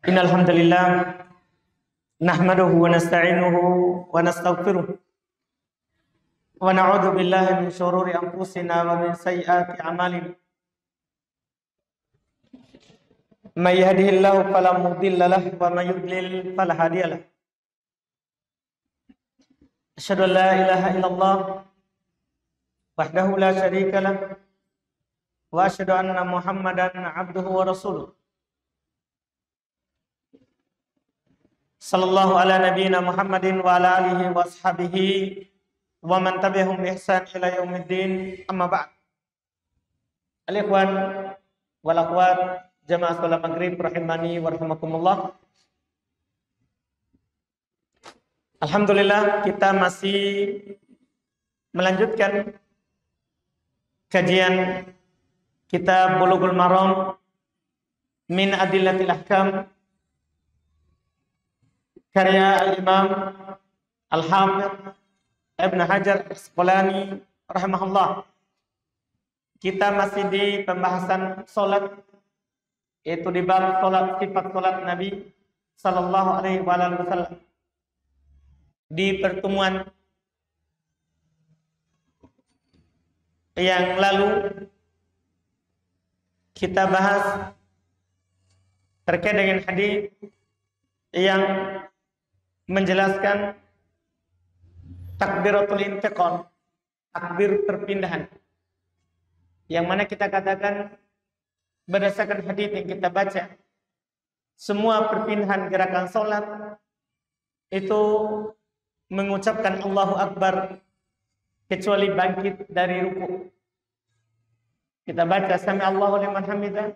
Innal hamdalillah nahmaduhu wa nasta'inuhu wa nastaghfiruh wa na'udzu billahi min shururi anfusina wa min sayyiati a'malina. May yahdihillahu fala mudilla lahu wa may yudlil fala hadiya lahu. Asyhadu an la ilaha illallah wahdahu la syarika lahu wa asyhadu anna Muhammadan 'abduhu wa rasuluh. Sallallahu ala nabiyyina Muhammadin wa ala alihi wa ashabihi wa man tabi'ahum bi ihsan ila yaumiddin, amma ba'd. Al-ikhwan wal akhwat jamaah salat maghrib rahimani wa rahimakumullah. Alhamdulillah, kita masih melanjutkan kajian kitab Bulughul Maram min Adillatil Ahkam karya Al-Imam Al-Hafidh Ibn Hajar Al-Asqalani rahimahullah. Kita masih di pembahasan salat, yaitu di bab salat, sifat salat Nabi sallallahu alaihi wasallam. Di pertemuan yang lalu kita bahas terkait dengan hadis yang menjelaskan takbiratul intiqal, takbir perpindahan, yang mana kita katakan berdasarkan hadis yang kita baca, semua perpindahan gerakan sholat itu mengucapkan Allahu Akbar kecuali bangkit dari ruku. Kita baca sami Allahu liman hamidah,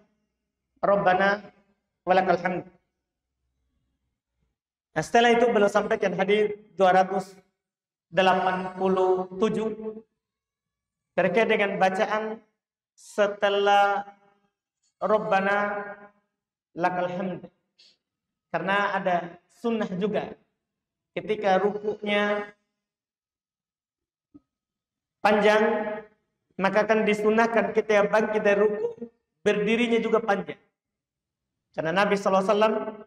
Rabbana walakal hamd. Nah, setelah itu beliau sampaikan hadis 287 terkait dengan bacaan setelah Rabbana lakal hamd. Karena ada sunnah juga ketika rukuknya panjang, maka akan disunahkan ketika bangkit dari ruku berdirinya juga panjang. Karena Nabi SAW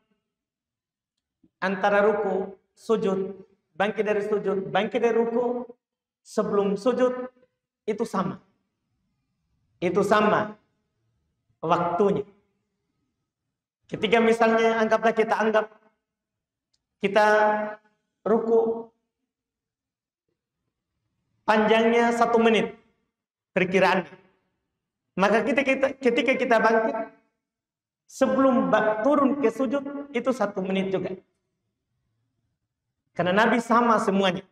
antara ruku, sujud, bangkit dari sujud, bangkit dari ruku, sebelum sujud itu sama. Itu sama waktunya. Ketika misalnya kita ruku panjangnya 1 menit perkiraan. Maka ketika kita bangkit sebelum turun ke sujud itu 1 menit juga. Karena Nabi sama semuanya.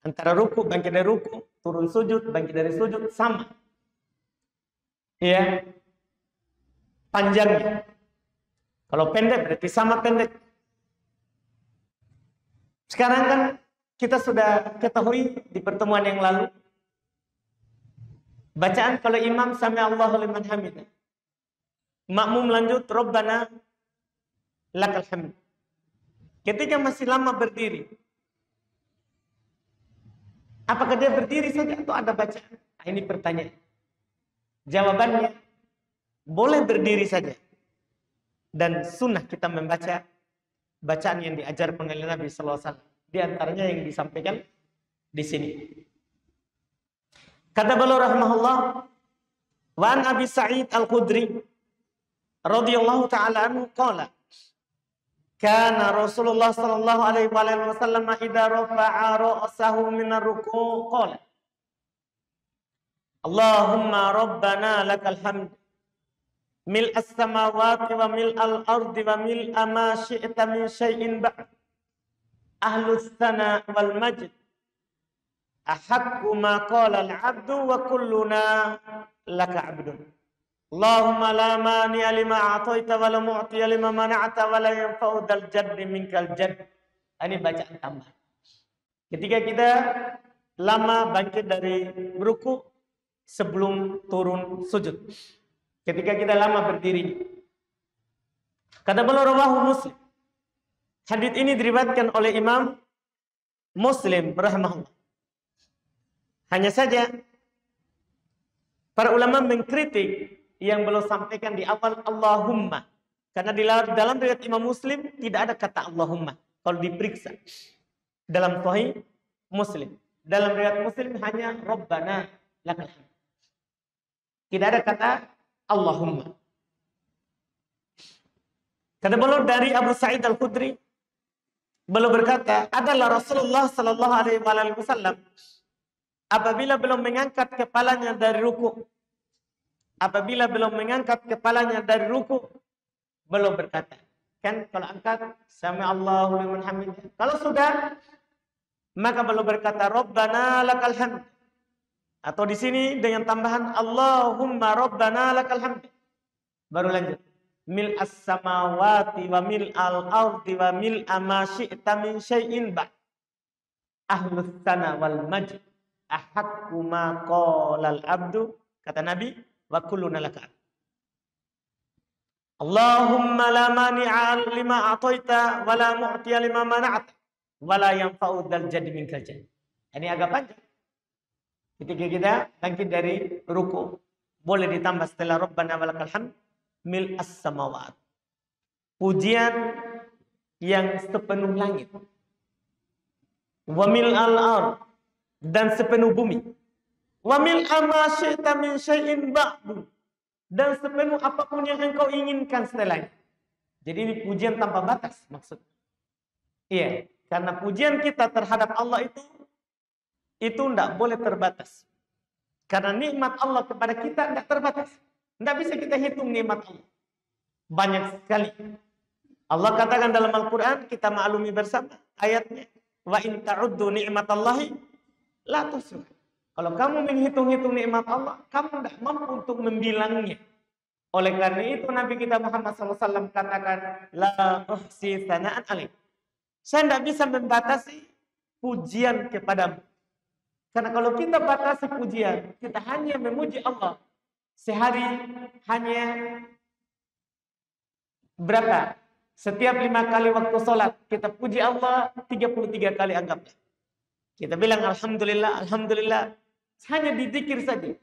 Antara ruku, bangkit dari ruku, turun sujud, bangkit dari sujud, sama. Ya. Panjangnya. Kalau pendek berarti sama pendek. Sekarang kan kita sudah ketahui di pertemuan yang lalu. Bacaan kalau imam sami Allahu liman hamidah. Makmum lanjut Rabbana lakal hamd. Ketika masih lama berdiri, apakah dia berdiri saja atau ada bacaan? Nah, ini pertanyaan. Jawabannya, boleh berdiri saja. Dan sunnah kita membaca bacaan yang diajarkan oleh Nabi SAW. Di antaranya yang disampaikan di sini. Kata beliau rahimahullah, wa an Abi Sa'id Al-Khudri radhiyallahu ta'ala anhu qala, kana Rasulullah sallallahu alaihi wasallam idza rafa'a ra'sahu min ar-ruku' qala Allahumma rabbana lakal hamd mil as-samawati wa mil al-ardi wa mil ma syi'ta min syai'in ba'd ahlus sana wal majd ahaqqu ma qala al-'abdu wa kulluna laka 'abdun. Allahumma la mani'a lima a'taita wa la mu'tiya lima mana'ta wa la yanfa'u dzal jaddi minkal jadd. Ini bacaan tambahan. Ketika kita lama bangkit dari ruku sebelum turun sujud. Ketika kita lama berdiri. Kata beliau rawahu Muslim. Hadis ini diriwayatkan oleh Imam Muslim rahimahullah. Hanya saja para ulama mengkritik yang beliau sampaikan di awal Allahumma. Karena dalam riwayat Imam Muslim tidak ada kata Allahumma. Kalau diperiksa dalam Sahih Muslim, dalam riwayat Muslim hanya Rabbana lakal hamd. Tidak ada kata Allahumma. Kata beliau dari Abu Sa'id Al-Khudri, beliau berkata, adalah Rasulullah Sallallahu Alaihi Wasallam apabila beliau mengangkat kepalanya dari ruku, beliau berkata, kan kalau angkat sami Allahu liman hamid. Kalau sudah, maka beliau berkata Rabbana lakal hamd. Atau di sini dengan tambahan Allahumma Rabbana lakal hamd. Baru lanjut. Mil as-samawati wa mil al-ardi wa mil ma syi'ta min syai'in ba'. Ahlus sana wal majd ahaqqu ma qala al-abdu. Kata Nabi, wa kulluna laka. Allahumma la mani'a lima a'taita wa la mu'tiya lima mana'ta wa la yanfa'u dzal jaddi minkal jadd. Ini agak panjang. Ketika kita bangkit dari ruku, boleh ditambah setelah Rabbana walakal hamd mil as-samawat. Pujian yang sepenuh langit. Wa mil al-ard, dan sepenuh bumi. Wa mil ma syi'ta min syai'in ba'du, dan sepenuh apapun yang engkau inginkan setelahnya. Jadi ini pujian tanpa batas maksudnya. Iya, karena pujian kita terhadap Allah itu tidak boleh terbatas. Karena nikmat Allah kepada kita tidak terbatas. Tidak bisa kita hitung nikmat Allah. Banyak sekali. Allah katakan dalam Al-Quran, kita maklumi bersama ayatnya. Wa in ta'uddu ni'matallahi la tuhsuha. Kalau kamu menghitung-hitung nikmat Allah, kamu tidak mampu untuk membilangnya. Oleh karena itu Nabi kita Muhammad SAW katakan, la uhsi tsana'an alaik. Saya tidak bisa membatasi pujian kepadamu. Karena kalau kita batasi pujian, kita hanya memuji Allah. Sehari hanya berapa? Setiap 5 kali waktu sholat, kita puji Allah 33 kali anggapnya. Kita bilang Alhamdulillah, Alhamdulillah. Hanya dizikir saja.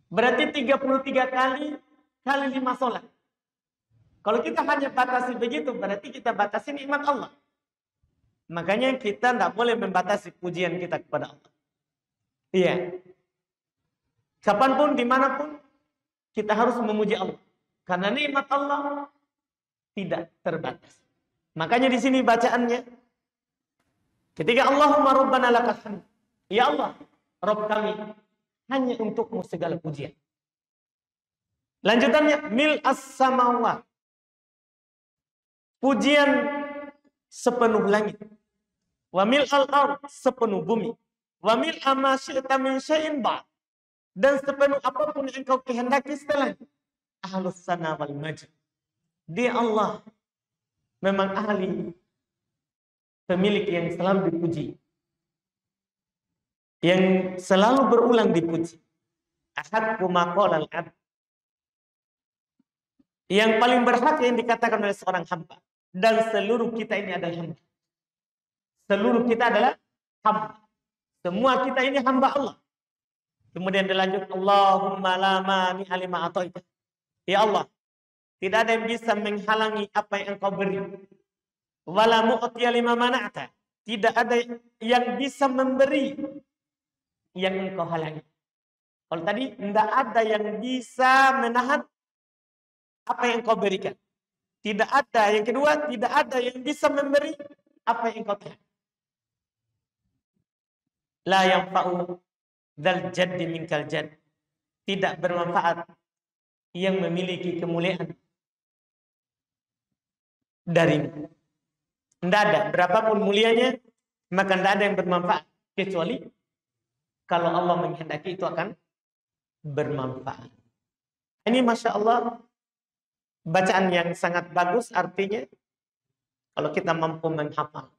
Berarti 33 kali 5 sholat. Kalau kita hanya batasi begitu, berarti kita batasi nikmat Allah. Makanya kita tidak boleh membatasi pujian kita kepada Allah. Iya. Kapanpun, dimanapun, kita harus memuji Allah. Karena nikmat Allah tidak terbatas. Makanya di sini bacaannya, ketika Allahumma Rabbana lakal hamd. Ya Allah, Rabb kami, hanya untukmu segala pujian. Lanjutannya, mil as-samawat. Pujian sepenuh langit. Wa mil al-ard, sepenuh bumi. Wa mil ma syi'ta min syai'in ba', dan sepenuh apapun yang engkau kehendaki setelahnya. Ahlus sana wal majd. Dia Allah memang ahli, pemilik yang selalu dipuji, yang selalu berulang dipuji. Ahaqqu ma qala al-'abd, yang paling berhak yang dikatakan oleh seorang hamba. Dan seluruh kita ini adalah hamba. Seluruh kita adalah hamba. Semua kita ini hamba Allah. Kemudian dilanjut, Allahumma la mani'a lima a'taita. Ya Allah, tidak ada yang bisa menghalangi apa yang engkau beri. Wala mu'tiya lima mana'ta. Tidak ada yang bisa memberi yang engkau halangi. Kalau tadi, tidak ada yang bisa menahan apa yang engkau berikan. Tidak ada. Yang kedua, tidak ada yang bisa memberi apa yang engkau tahan. La yanfa'u dzal jaddi minkal jadd. Tidak bermanfaat yang memiliki kemuliaan darimu. Tidak ada. Berapapun mulianya, maka tidak ada yang bermanfaat. Kecuali kalau Allah menghendaki itu akan bermanfaat. Ini Masya Allah, bacaan yang sangat bagus, artinya kalau kita mampu menghafal.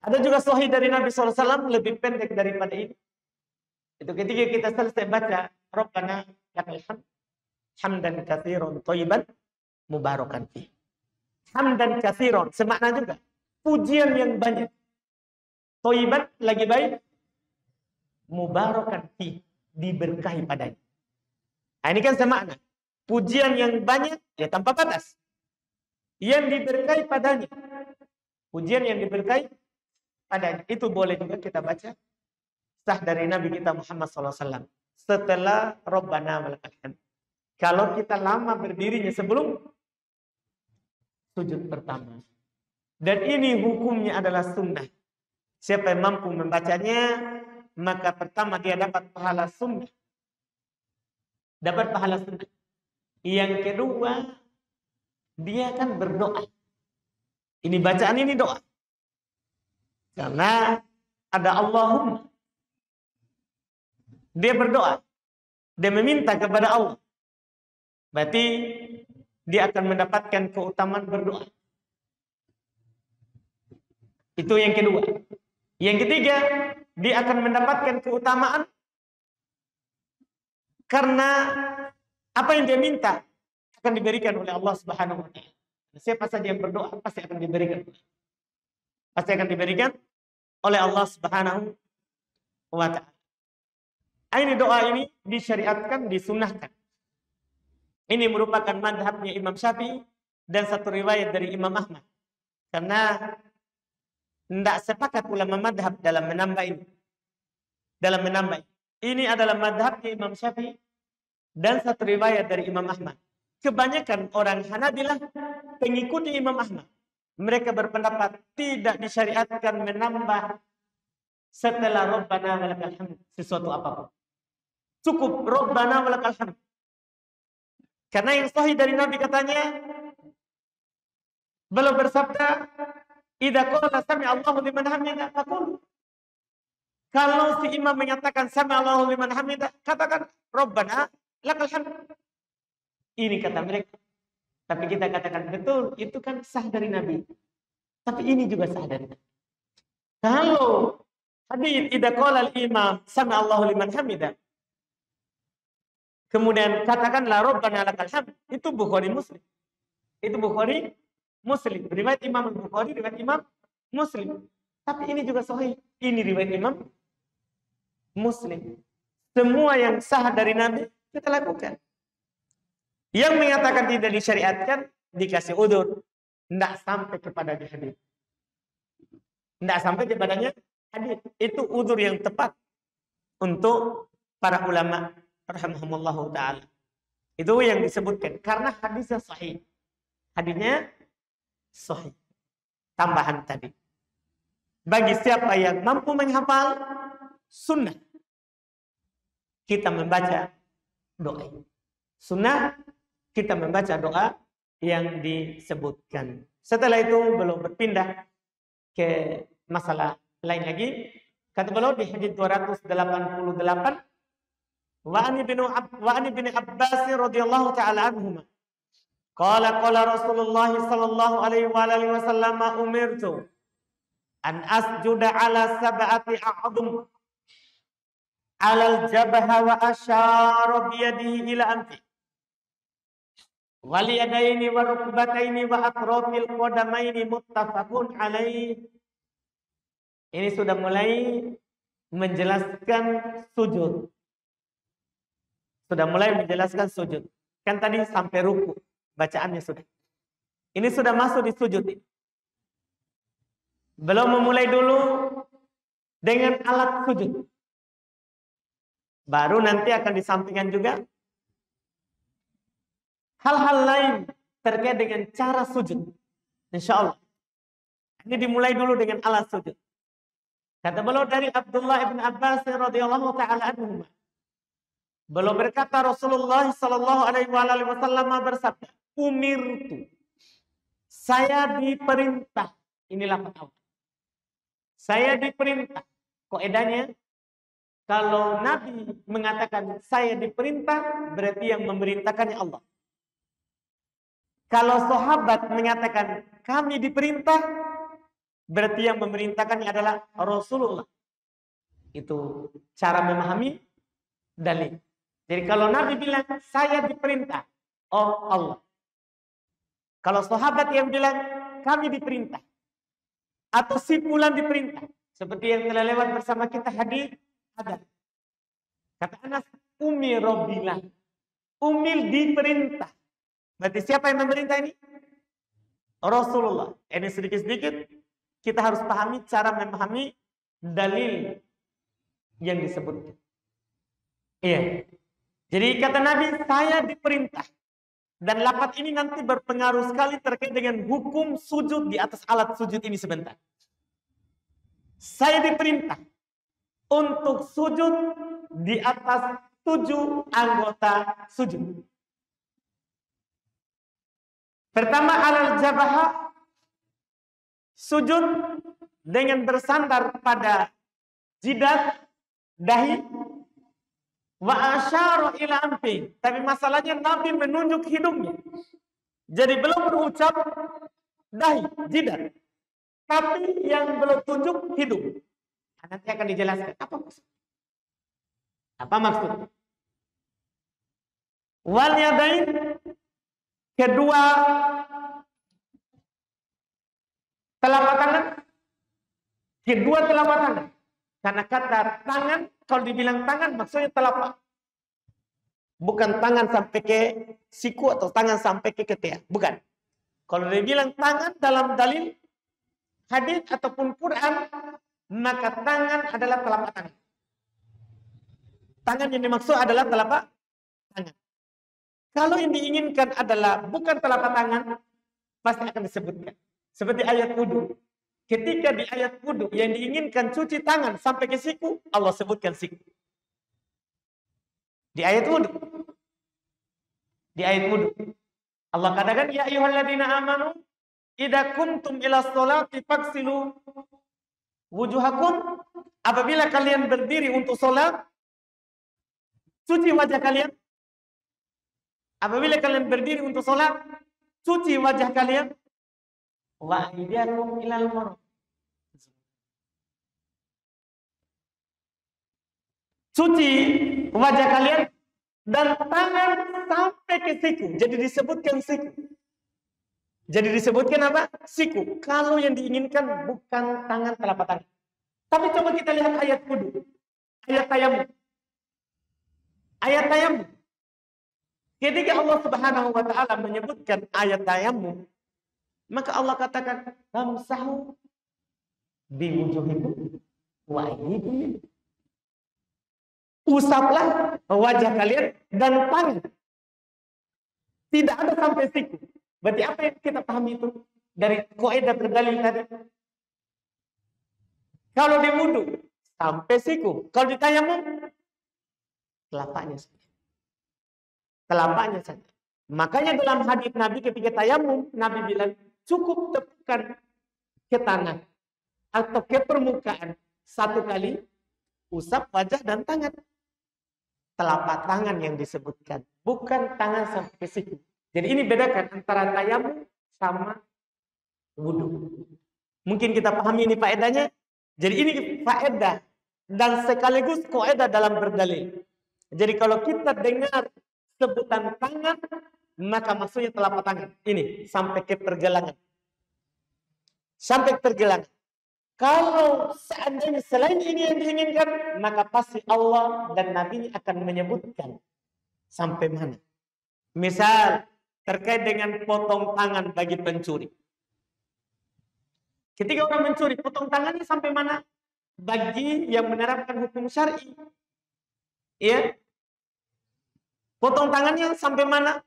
Ada juga sahih dari Nabi SAW lebih pendek daripada ini. Itu ketika kita selesai baca Rabbana lakal hamd hamdan katsiran thayyiban mubarakan fi. Hamdan katsiran semakna juga pujian yang banyak. Thayyiban lagi baik, mubarakan fi, diberkahi padanya. Nah, ini kan semakna. pujian yang banyak, ya tanpa batas. Yang diberkahi padanya. Pujian yang diberkahi padanya. Itu boleh juga kita baca. Sah dari Nabi kita Muhammad SAW. Setelah Rabbana walakal hamd. Kalau kita lama berdirinya sebelum sujud pertama. Dan ini hukumnya adalah sunnah. Siapa yang mampu membacanya, maka pertama dia dapat pahala sunnah. Dapat pahala sunnah. Yang kedua, dia akan berdoa. Ini bacaan ini doa. Karena ada Allahumma. Dia berdoa. Dia meminta kepada Allah. Berarti dia akan mendapatkan keutamaan berdoa. Itu yang kedua. Yang ketiga, dia akan mendapatkan keutamaan karena apa yang dia minta akan diberikan oleh Allah Subhanahu wa taala. Siapa saja yang berdoa pasti akan diberikan. Pasti akan diberikan oleh Allah Subhanahu wa taala. Ini doa ini disyariatkan, disunnahkan. Ini merupakan madhabnya Imam Syafi'i dan satu riwayat dari Imam Ahmad. Karena tidak sepakat ulama madhab dalam menambah ini. Dalam menambah ini. Ini adalah madhabnya Imam Syafi'i dan satu riwayat dari Imam Ahmad. Kebanyakan orang Hanabilah pengikuti Imam Ahmad. Mereka berpendapat tidak disyariatkan menambah setelah Rabbana walakal hamd sesuatu apapun. Cukup Rabbana walakal hamd. Karena yang sahih dari Nabi katanya, beliau bersabda, "Idza qala sami Allahu liman hamidah faqul." Kalau si imam menyatakan sami Allahu liman hamidah, katakan Rabbana lakal hamd. Ini kata mereka. Tapi kita katakan betul, itu kan sah dari Nabi. Tapi ini juga sah dari Nabi. Kalau hadits idza qala al-imam sami Allahu liman hamidah, kemudian katakanlah Rabbana lakal hamd, itu Bukhari Muslim. Itu Bukhari Muslim. Riwayat Imam Bukhari, riwayat Imam Muslim. Tapi ini juga sahih. Ini riwayat Imam Muslim. Semua yang sah dari Nabi kita lakukan. Yang menyatakan tidak disyariatkan dikasih udzur. Tidak sampai kepadanya hadis. Tidak sampai kepadanya hadis. Itu udzur yang tepat untuk para ulama rahimahumullahu ta'ala. Itu yang disebutkan. Karena hadisnya sahih. Hadisnya sahih. Tambahan tadi. Bagi siapa yang mampu menghafal sunnah, kita membaca doa. Sunnah, kita membaca doa yang disebutkan. Setelah itu belum berpindah ke masalah lain lagi. Kata beliau di hadis 288, wa an ibn Abbas radhiyallahu ta'ala anhuma qala Rasulullah sallallahu alaihi wa alihi wasallam umirtu an asjuda ala sab'ati a'dhum ala al-jabha wa asyara bi yadihi ila anfi wal yadaini wa rukbataini wa atrafil qadamaini muttafaqun alaihi. Ini sudah mulai menjelaskan sujud. Sudah mulai menjelaskan sujud. Kan tadi sampai ruku bacaannya sudah. Ini sudah masuk di sujud. Belum memulai dulu dengan alat sujud. Baru nanti akan disampaikan juga hal-hal lain terkait dengan cara sujud. Insya Allah. Ini dimulai dulu dengan alat sujud. Kata beliau dari Abdullah ibn Abbas radhiyallahu ta'ala anhu. Beliau berkata Rasulullah sallallahu alaihi wasallam bersabda, umirtu. Saya diperintah. Inilah pertama. Saya diperintah. Kaidahnya kalau Nabi mengatakan saya diperintah, berarti yang memerintahkannya Allah. Kalau sahabat mengatakan kami diperintah, berarti yang memerintahkannya adalah Rasulullah. Itu cara memahami dalil. Jadi kalau Nabi bilang saya diperintah, oh Allah. Kalau sahabat yang bilang kami diperintah, atau si fulan diperintah, seperti yang telah lewat bersama kita hadis ada. Kata Anas, umi robbilah. Umil diperintah. Berarti siapa yang memerintah ini? Rasulullah. Ini sedikit-sedikit kita harus pahami cara memahami dalil yang disebutkan. Iya. Jadi kata Nabi, saya diperintah. Dan lafaz ini nanti berpengaruh sekali terkait dengan hukum sujud di atas alat sujud ini sebentar. Saya diperintah untuk sujud di atas 7 anggota sujud. Pertama, alal jabahah, sujud dengan bersandar pada jidat, dahi, wa asyara ila anfi. Tapi masalahnya Nabi menunjuk hidungnya. Jadi belum berucap dahi, jidat. Tapi yang belum tunjuk hidung. Nanti akan dijelaskan apa maksud. Apa maksud? Wal yadain, kedua telapak tangan. Kedua telapak tangan. Karena kata tangan, kalau dibilang tangan maksudnya telapak. Bukan tangan sampai ke siku atau tangan sampai ke ketiak. Bukan. Kalau dibilang tangan dalam dalil hadis ataupun Quran, maka tangan adalah telapak tangan. Tangan yang dimaksud adalah telapak tangan. Kalau yang diinginkan adalah bukan telapak tangan, pasti akan disebutkan. Seperti ayat wudu. Ketika di ayat wudu yang diinginkan cuci tangan sampai ke siku, Allah sebutkan siku. Di ayat wudu. Di ayat wudu. Allah katakan, ya ayyuhalladzina amanu idza kumtum ila sholati faghsilu wujuhakum. Apabila kalian berdiri untuk sholat, cuci wajah kalian. Apabila kalian berdiri untuk sholat, cuci wajah kalian. Wa aydiyakum ilal marafiq. Cuci wajah kalian dan tangan sampai ke siku. Jadi disebutkan siku. Jadi disebutkan apa? Siku. Kalau yang diinginkan bukan tangan telapak tangan. Tapi coba kita lihat ayat wudu. Ayat tayamum. Ayat tayamum. Ketika Allah Subhanahu wa taala menyebutkan ayat tayamum, maka Allah katakan, "Famsahu biwujuhikum wa aydikum." Usaplah wajah kalian dan tangan. Tidak ada sampai siku. Berarti apa yang kita pahami itu dari kaidah berdalil tadi? Kalau di wudu sampai siku, kalau di tayamum telapaknya saja. Telapaknya saja. Makanya dalam hadis Nabi ketika tayamum, Nabi bilang cukup tepukan ke tangan atau ke permukaan 1 kali, usap wajah dan tangan. Telapak tangan yang disebutkan, bukan tangan sampai ke siku. Jadi ini bedakan antara tayamum sama wudu. Mungkin kita pahami ini faedahnya. Jadi ini faedah dan sekaligus kaidah dalam berdalil. Jadi kalau kita dengar sebutan tangan, maka maksudnya telapak tangan. Ini sampai ke pergelangan. Sampai pergelangan. Kalau seandainya selain ini yang diinginkan, maka pasti Allah dan Nabi akan menyebutkan sampai mana. Misal terkait dengan potong tangan bagi pencuri. Ketika orang mencuri, potong tangannya sampai mana? Bagi yang menerapkan hukum syar'i. Ya. Potong tangannya sampai mana?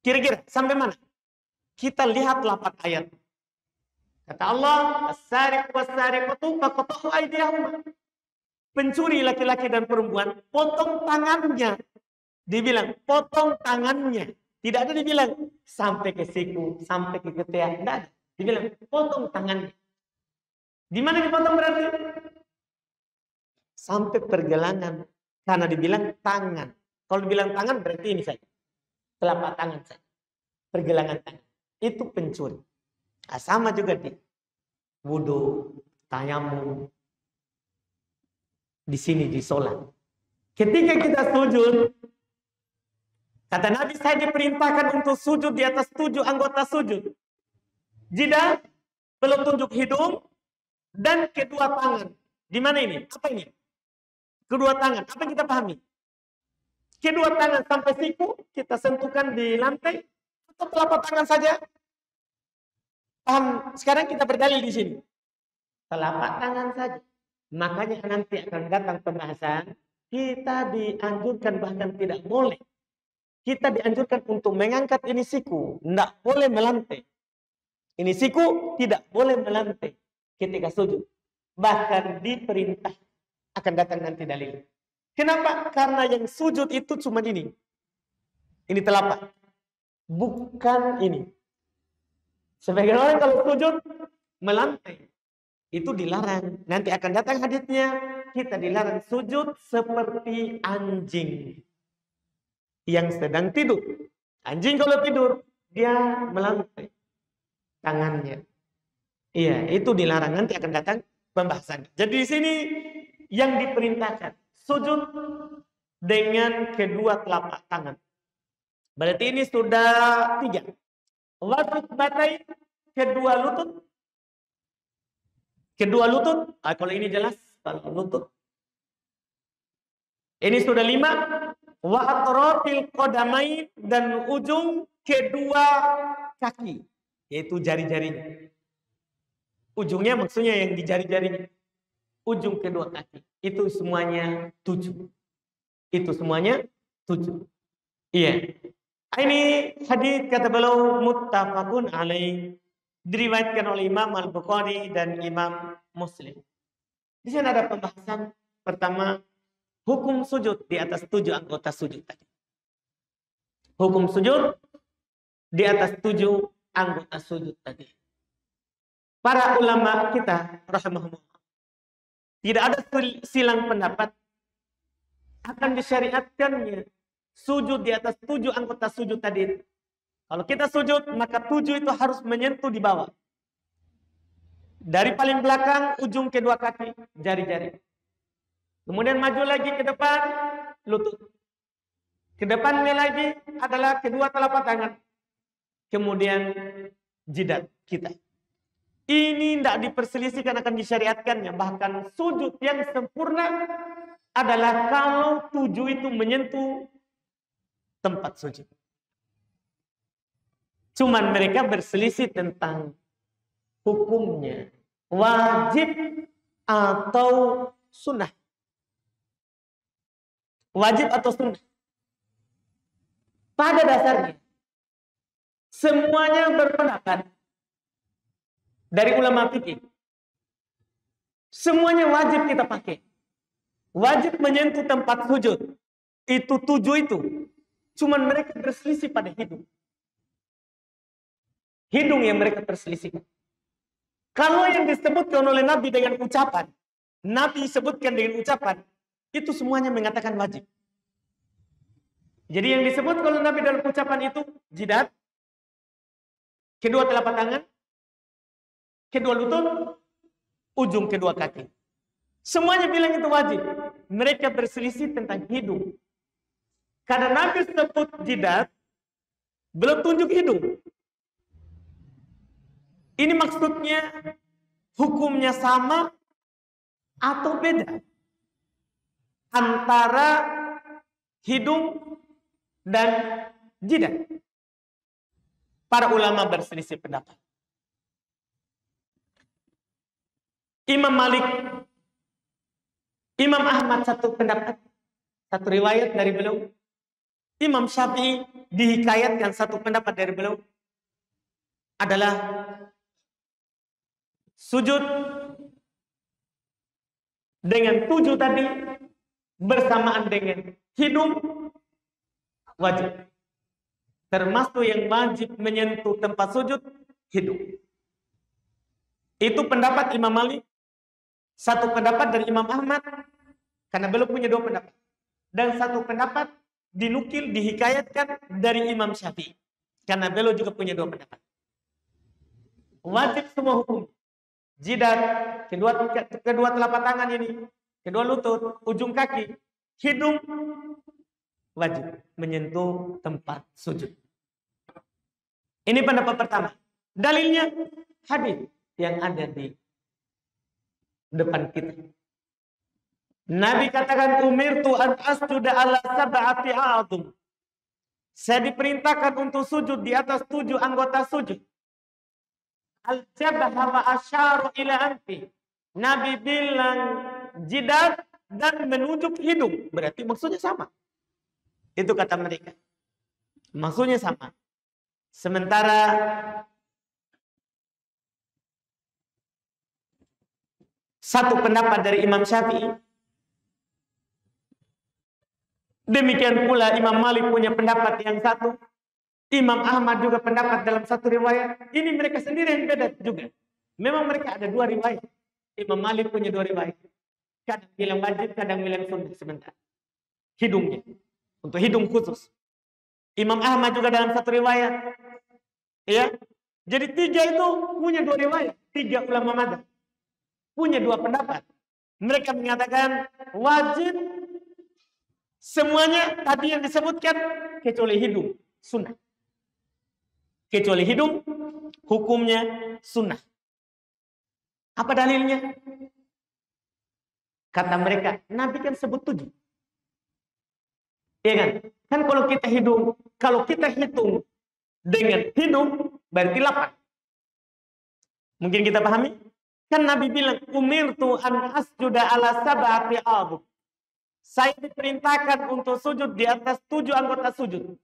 Kira-kira sampai mana? Kita lihat lafaz ayat. Kata Allah, as-sariq was-sariqatu faqta'u aydiyahuma. Pencuri laki-laki dan perempuan, potong tangannya. Dibilang potong tangannya. Tidak ada dibilang sampai ke siku, sampai ke ketiak. Tidak ada. Dibilang potong tangannya. Di mana dipotong berarti? Sampai pergelangan. Karena dibilang tangan. Kalau dibilang tangan berarti ini saja. Telapak tangan saja. Pergelangan tangan. Itu pencuri. Nah, sama juga di wudu, tayamum. Di sini di sholat. Ketika kita sujud, kata Nabi, saya diperintahkan untuk sujud di atas 7 anggota sujud. Jidat, belum tunjuk hidung, dan kedua tangan. Di mana ini? Apa ini? Kedua tangan. Apa yang kita pahami? Kedua tangan sampai siku kita sentuhkan di lantai atau telapak tangan saja. Paham? Sekarang kita berdalil di sini. Telapak tangan saja. Makanya nanti akan datang pembahasan. Kita dianjurkan bahkan tidak boleh. Kita dianjurkan untuk mengangkat ini siku. Tidak boleh melantai. Ini siku tidak boleh melantai ketika sujud. Bahkan diperintah. Akan datang nanti dalil. Kenapa? Karena yang sujud itu cuma ini. Ini telapak. Bukan ini. Sebagian orang kalau sujud melantai. Itu dilarang. Nanti akan datang haditsnya. Kita dilarang sujud seperti anjing yang sedang tidur. Anjing kalau tidur, dia melantai tangannya. Iya, itu dilarang. Nanti akan datang pembahasan. Jadi di sini yang diperintahkan sujud dengan kedua telapak tangan. Berarti ini sudah 3. Wasut batai, kedua lutut. Kedua lutut. Kalau ini jelas, kalau lutut. Ini sudah 5. Wa atrafil qadamain, dan ujung kedua kaki, yaitu jari-jarinya. Ujungnya maksudnya yang di jari-jarinya. Ujung kedua kaki. Itu semuanya 7. Itu semuanya 7. Iya. Ini hadis kata beliau muttafaqun alaih. Diriwayatkan oleh Imam Al-Bukhari dan Imam Muslim. Di sini ada pembahasan pertama, hukum sujud di atas 7 anggota sujud tadi. Hukum sujud di atas 7 anggota sujud tadi. Para ulama kita rahimahumullah, tidak ada silang pendapat akan disyariatkannya sujud di atas 7 anggota sujud tadi. Kalau kita sujud, maka 7 itu harus menyentuh di bawah. Dari paling belakang, ujung kedua kaki, jari-jari. Kemudian maju lagi ke depan, lutut. Ke depannya lagi adalah kedua telapak tangan. Kemudian jidat kita. Ini tidak diperselisihkan akan disyariatkannya. Bahkan sujud yang sempurna adalah kalau 7 itu menyentuh tempat sujud. Cuman mereka berselisih tentang hukumnya. Wajib atau sunnah. Wajib atau sunnah. Pada dasarnya, semuanya berpendapat dari ulama fikih. Semuanya wajib kita pakai. Wajib menyentuh tempat sujud. Itu 7 itu. Cuman mereka berselisih pada hidung. Hidung yang mereka perselisihkan. Kalau yang disebutkan oleh Nabi dengan ucapan, Nabi sebutkan dengan ucapan, itu semuanya mengatakan wajib. Jadi yang disebut oleh Nabi dalam ucapan itu, jidat, kedua telapak tangan, kedua lutut, ujung kedua kaki. Semuanya bilang itu wajib. Mereka berselisih tentang hidung. Karena Nabi sebut jidat, belum tunjuk hidung. Ini maksudnya hukumnya sama atau beda antara hidung dan jidat. Para ulama berselisih pendapat. Imam Malik, Imam Ahmad satu pendapat, satu riwayat dari beliau. Imam Syafi'i dihikayatkan satu pendapat dari beliau adalah sujud dengan 7 tadi bersamaan dengan hidung wajib. Termasuk yang wajib menyentuh tempat sujud hidung. Itu pendapat Imam Malik. Satu pendapat dari Imam Ahmad, karena beliau punya 2 pendapat. Dan satu pendapat dinukil, dihikayatkan dari Imam Syafi'i, karena beliau juga punya 2 pendapat. Wajib semua hukum. Jidat, kedua telapak tangan ini, kedua lutut, ujung kaki, hidung, wajib menyentuh tempat sujud. Ini pendapat pertama. Dalilnya hadis yang ada di depan kita. Nabi katakan umirtu an asjuda ala sab'ati a'dhum. Saya diperintahkan untuk sujud di atas 7 anggota sujud. Al-jabha wa asyara ila anfi. Nabi bilang jidat dan menunjuk hidung. Berarti maksudnya sama. Itu kata mereka. Maksudnya sama. Sementara satu pendapat dari Imam Syafi'i. Demikian pula Imam Malik punya pendapat yang satu. Imam Ahmad juga pendapat dalam satu riwayat. Ini mereka sendiri yang beda juga. Memang mereka ada 2 riwayat. Imam Malik punya 2 riwayat. Kadang bilang wajib, kadang bilang sunnah sebentar. Hidungnya. Untuk hidung khusus. Imam Ahmad juga dalam satu riwayat. Ya. Jadi 3 itu punya 2 riwayat. 3 ulama madzhab punya 2 pendapat. Mereka mengatakan wajib semuanya tadi yang disebutkan kecuali hidung, sunnah. Kecuali hidung, hukumnya sunnah. Apa dalilnya? Kata mereka, Nabi kan sebut 7. Iya kan? Kan kalau kita hitung dengan hidung, berarti 8. Mungkin kita pahami? Kan Nabi bilang, umirtu an asjuda ala sab'ati a'dhum. Saya diperintahkan untuk sujud di atas 7 anggota sujud.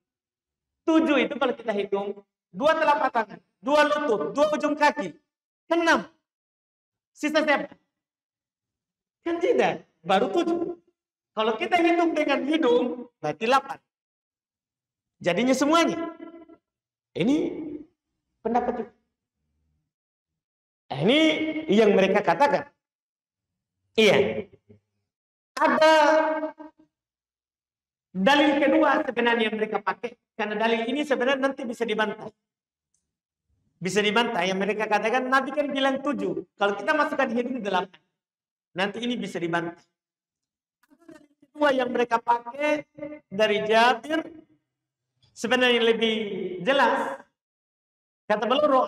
7 itu kalau kita hitung, 2 telapak tangan, 2 lutut, 2 ujung kaki. 6. Sisa siapa? Kan tidak, baru 7. Kalau kita hitung dengan hidung, berarti 8. Jadinya semuanya. Ini pendapat juga. Ini yang mereka katakan. Iya. Ada dalil kedua sebenarnya yang mereka pakai. Karena dalil ini sebenarnya nanti bisa dibantah. Bisa dibantah. Yang mereka katakan Nabi kan bilang 7. Kalau kita masukkan hidung 8. Nanti ini bisa dibantah. Ada dalil kedua yang mereka pakai dari Jabir. Sebenarnya yang lebih jelas. Kata beliau,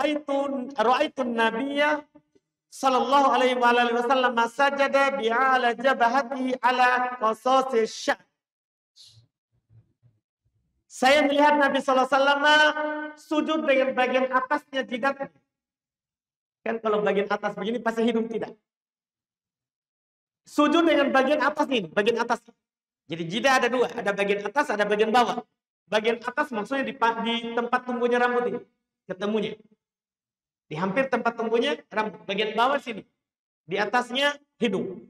Ra'aitun Nabiyya sallallahu alaihi wasallam sajada bi'ala jabahatihi ala qasasi sya'. Saya melihat Nabi sallallahu alaihi wasallam sujud dengan bagian atasnya jidatnya. Kan kalau bagian atas begini pasti hidung tidak. Sujud dengan bagian atas ini, bagian atas. Jadi jidat ada 2, ada bagian atas, ada bagian bawah. Bagian atas maksudnya di tempat tumbuhnya rambut ini, ketemunya. Di hampir tempat tumbuhnya rambut. Bagian bawah sini. Di atasnya hidung.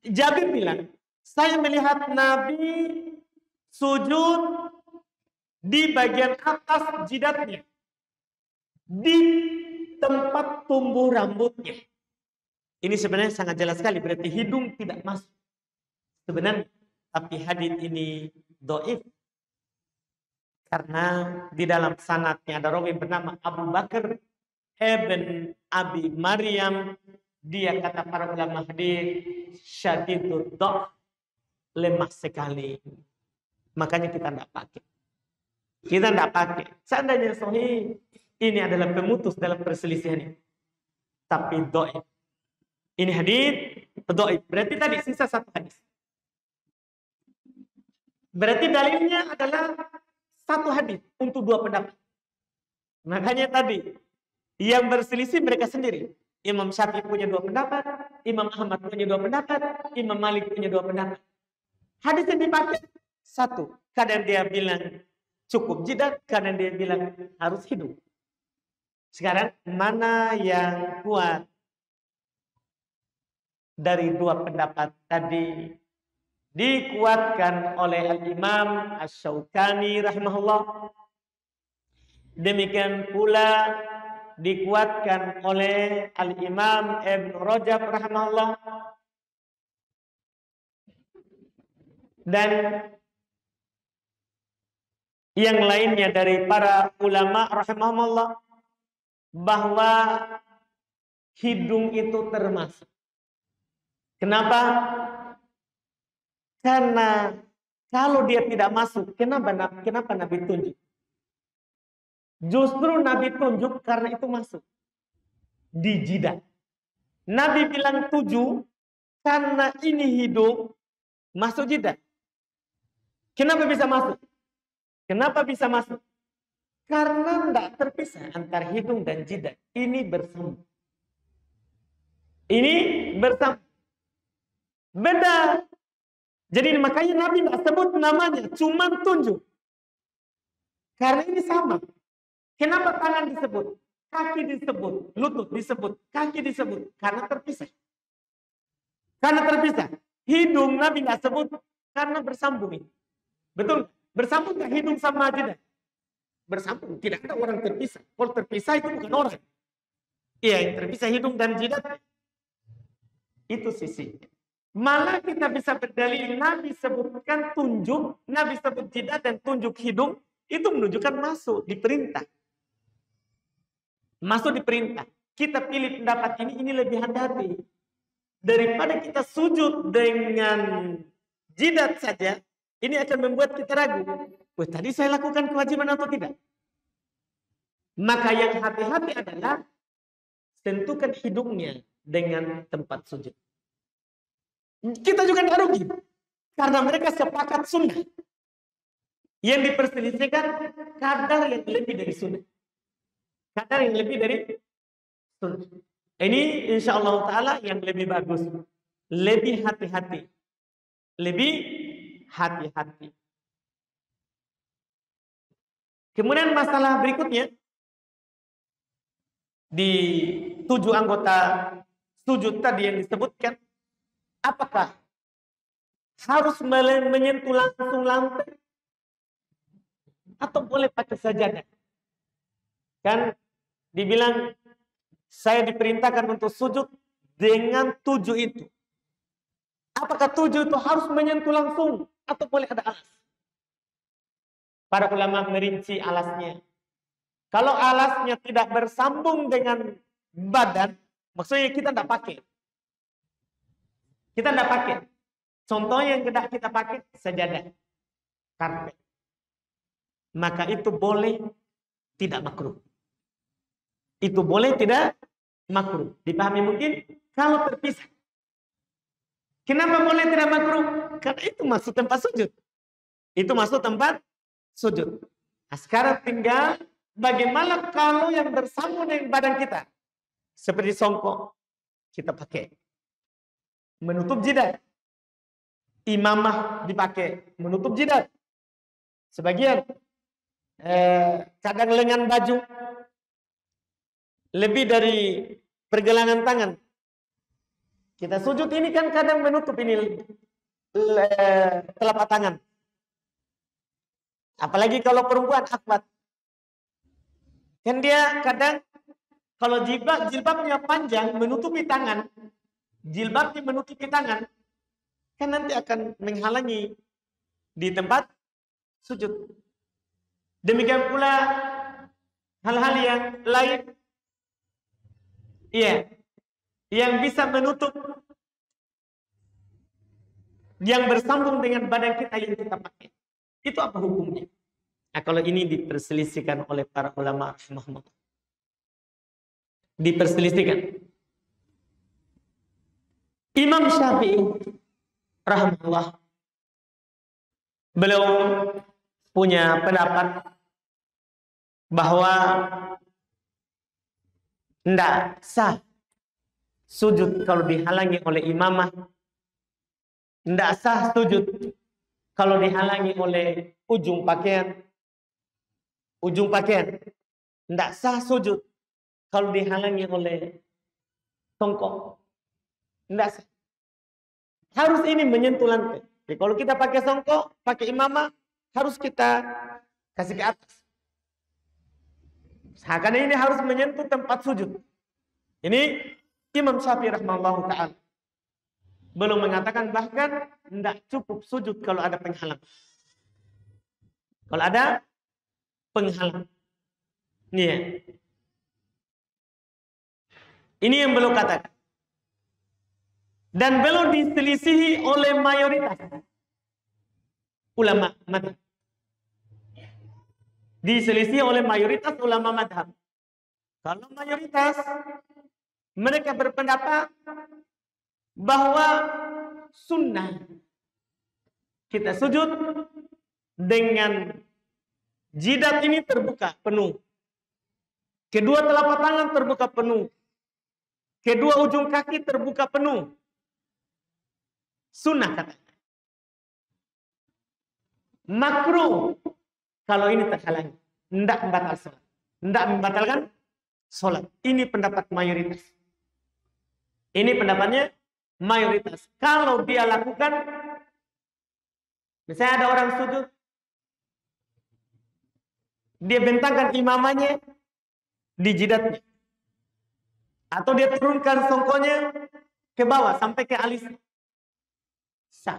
Jabir bilang, saya melihat Nabi sujud di bagian atas jidatnya. Di tempat tumbuh rambutnya. Ini sebenarnya sangat jelas sekali. Berarti hidung tidak masuk. Sebenarnya. Tapi hadits ini dhaif. Karena di dalam sanadnya ada rawi bernama Abu Bakar ibn Abi Maryam. Dia kata para ulama hadis syadidud dhaf, lemah sekali. Makanya kita tidak pakai. Kita tidak pakai. Seandainya sahih, ini adalah pemutus dalam perselisihan ini. Tapi dhaif. Ini hadis dhaif. Berarti tadi sisa 1 hadis. Berarti dalilnya adalah 1 hadis untuk 2 pendapat. Makanya tadi yang berselisih mereka sendiri. Imam Syafi'i punya 2 pendapat, Imam Ahmad punya 2 pendapat, Imam Malik punya 2 pendapat. Hadis yang dipakai 1. Kadang dia bilang cukup jidat, kadang dia bilang harus hidung. Sekarang mana yang kuat dari 2 pendapat tadi? Dikuatkan oleh Al-Imam Asy-Syaukani rahimahullah. Demikian pula dikuatkan oleh Al-Imam Ibn Rajab rahimahullah. Dan yang lainnya dari para ulama rahimahullah. Bahwa hidung itu termasuk. Kenapa? Karena kalau dia tidak masuk, kenapa Nabi tunjuk? Justru Nabi tunjuk karena itu masuk. Di jidat. Nabi bilang 7, karena ini hidung masuk jidat. Kenapa bisa masuk? Kenapa bisa masuk? Karena tidak terpisah antara hidung dan jidat. Ini bersambung. Ini bersambung. Beda. Jadi makanya Nabi tidak sebut namanya, cuma tunjuk. Karena ini sama. Kenapa tangan disebut? Kaki disebut, lutut disebut, kaki disebut. Karena terpisah. Karena terpisah. Hidung Nabi tidak sebut karena bersambung. Betul? Bersambung nggak hidung sama jidat? Bersambung. Tidak ada orang terpisah. Kalau terpisah itu bukan orang. Iya, yang terpisah hidung dan jidat. Itu sisi. Malah kita bisa berdalil Nabi sebutkan tunjuk, Nabi sebut jidat dan tunjuk hidung, itu menunjukkan masuk diperintah. Masuk diperintah. Kita pilih pendapat ini lebih hati-hati. Daripada kita sujud dengan jidat saja, ini akan membuat kita ragu. Wah, tadi saya lakukan kewajiban atau tidak? Maka yang hati-hati adalah tentukan hidungnya dengan tempat sujud. Kita juga tidak rugi. Karena mereka sepakat sunnah. Yang diperselisihkan kadar yang lebih dari sunnah. Kadar yang lebih dari sunnah. Ini insya Allah Ta'ala yang lebih bagus. Lebih hati-hati. Lebih hati-hati. Kemudian masalah berikutnya. Di 7 anggota sujud tadi yang disebutkan. Apakah harus menyentuh langsung lantai? Atau boleh pakai sajadah? Kan dibilang saya diperintahkan untuk sujud dengan 7 itu. Apakah 7 itu harus menyentuh langsung? Atau boleh ada alas? Para ulama merinci alasnya. Kalau alasnya tidak bersambung dengan badan, maksudnya kita tidak pakai. Kita tidak pakai. Contohnya yang tidak kita pakai, sajadah. Karpet. Maka itu boleh tidak makruh. Itu boleh tidak makruh. Dipahami mungkin? Kalau terpisah. Kenapa boleh tidak makruh? Karena itu masuk tempat sujud. Itu masuk tempat sujud. Nah, sekarang tinggal bagaimana kalau yang bersambung dengan badan kita. Seperti songkok. Kita pakai. Menutup jidat. Imamah dipakai. Menutup jidat. Sebagian. Kadang lengan baju. Lebih dari pergelangan tangan. Kita sujud ini kan kadang menutup ini telapak tangan. Apalagi kalau perempuan akhwat. Kan dia kadang kalau jilbabnya panjang menutupi tangan. Jilbabnya menutupi tangan. Kan nanti akan menghalangi di tempat sujud. Demikian pula hal-hal yang lain. Iya. Yang bisa menutup. Yang bersambung dengan badan kita yang kita pakai. Itu apa hukumnya? Nah, kalau ini diperselisihkan oleh para ulama rahimahullah. Diperselisihkan. Imam Syafi'i rahimahullah, beliau punya pendapat bahwa tidak sah sujud kalau dihalangi oleh imamah. Tidak sah sujud kalau dihalangi oleh ujung pakaian. Ujung pakaian. Tidak sah sujud kalau dihalangi oleh songkok. Tidak sah. Harus ini menyentuh lantai. Jadi kalau kita pakai songkok, pakai imamah, harus kita kasih ke atas. Karena ini harus menyentuh tempat sujud. Ini Imam Syafi'i rahimahullah ta'ala. Belum mengatakan bahkan tidak cukup sujud kalau ada penghalang. Kalau ada penghalang. Ini ya. Ini yang belum katakan. Dan belum diselisihi oleh mayoritas ulama madhab. Diselisihi oleh mayoritas ulama madhab. Kalau mayoritas mereka berpendapat bahwa sunnah kita sujud dengan jidat ini terbuka penuh, kedua telapak tangan terbuka penuh, kedua ujung kaki terbuka penuh. Sunnah katanya. Makruh kalau ini terhalangi, tidak membatalkan sholat. Tidak membatalkan sholat. Ini pendapat mayoritas. Ini pendapatnya mayoritas. Kalau dia lakukan, misalnya ada orang sujud, dia bentangkan imamannya di jidatnya, atau dia turunkan songkonya ke bawah sampai ke alis, sah.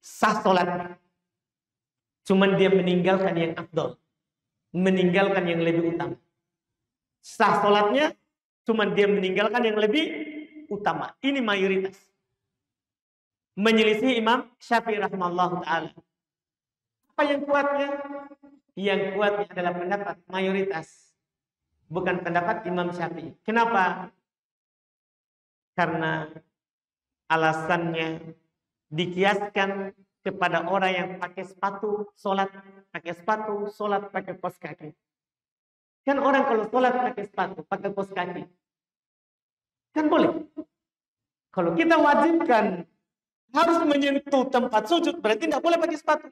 Sah sholat. Cuman dia meninggalkan yang afdol, meninggalkan yang lebih utama. Sah sholatnya, cuman dia meninggalkan yang lebih utama. Ini mayoritas. Menyelisih Imam Syafi'i rahimahullah ta'ala. Apa yang kuatnya? Yang kuatnya adalah pendapat mayoritas, bukan pendapat Imam Syafi'i. Kenapa? Karena alasannya dikiaskan kepada orang yang pakai sepatu sholat, pakai kos kaki. Kan orang kalau sholat pakai sepatu, pakai kos kaki, kan boleh. Kalau kita wajibkan harus menyentuh tempat sujud, berarti tidak boleh pakai sepatu,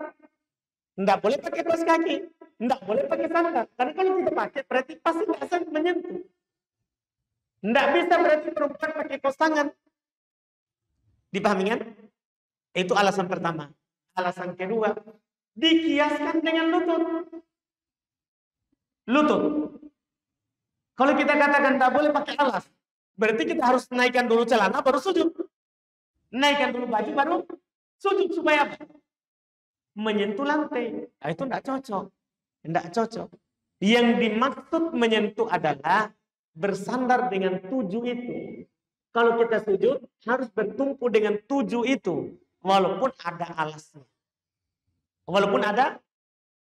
tidak boleh pakai kos kaki, tidak boleh pakai sandal. Karena kalau kita pakai, berarti pasti tidak menyentuh. Tidak bisa berarti perempuan pakai kos tangan. Dipahami kan? Itu alasan pertama. Alasan kedua, dikiaskan dengan lutut. Lutut. Kalau kita katakan tidak boleh pakai alas, berarti kita harus naikkan dulu celana baru sujud. Naikkan dulu baju baru sujud, supaya apa? Menyentuh lantai. Nah, itu tidak cocok. Tidak cocok. Yang dimaksud menyentuh adalah bersandar dengan tujuh itu. Kalau kita sujud harus bertumpu dengan tujuh itu, walaupun ada alasnya. Walaupun ada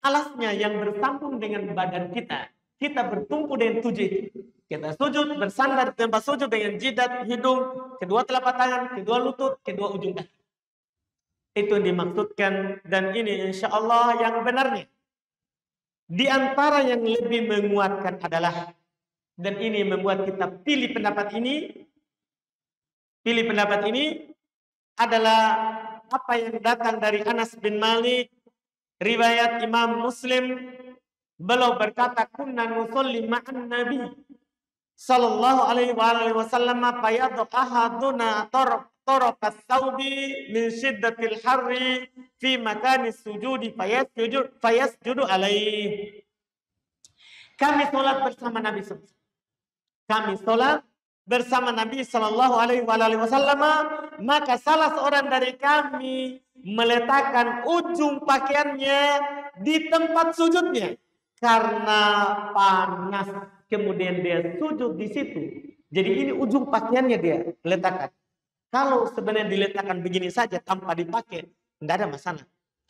alasnya yang bersambung dengan badan kita. Kita bertumpu dengan tujuh itu. Kita sujud, bersandar di tempat sujud dengan jidat, hidung, kedua telapak tangan, kedua lutut, kedua ujung kaki. Itu yang dimaksudkan, dan ini insya Allah yang benarnya. Di antara yang lebih menguatkan adalah, dan ini membuat kita pilih pendapat ini adalah apa yang datang dari Anas bin Malik, riwayat Imam Muslim. Beliau berkata, kunna nusolli ma'an Nabi sallallahu alaihi wasallam fayadhu ahaduna taraf as-sawbi min shiddatil harri fi makani sujudi fayasjudu alaihi. Kami sholat bersama Nabi SAW. Kami sholat bersama Nabi Sallallahu Alaihi Wasallam, maka salah seorang dari kami meletakkan ujung pakaiannya di tempat sujudnya karena panas. Kemudian dia sujud di situ. Jadi ini ujung pakaiannya dia letakkan. Kalau sebenarnya diletakkan begini saja tanpa dipakai, tidak ada masalah.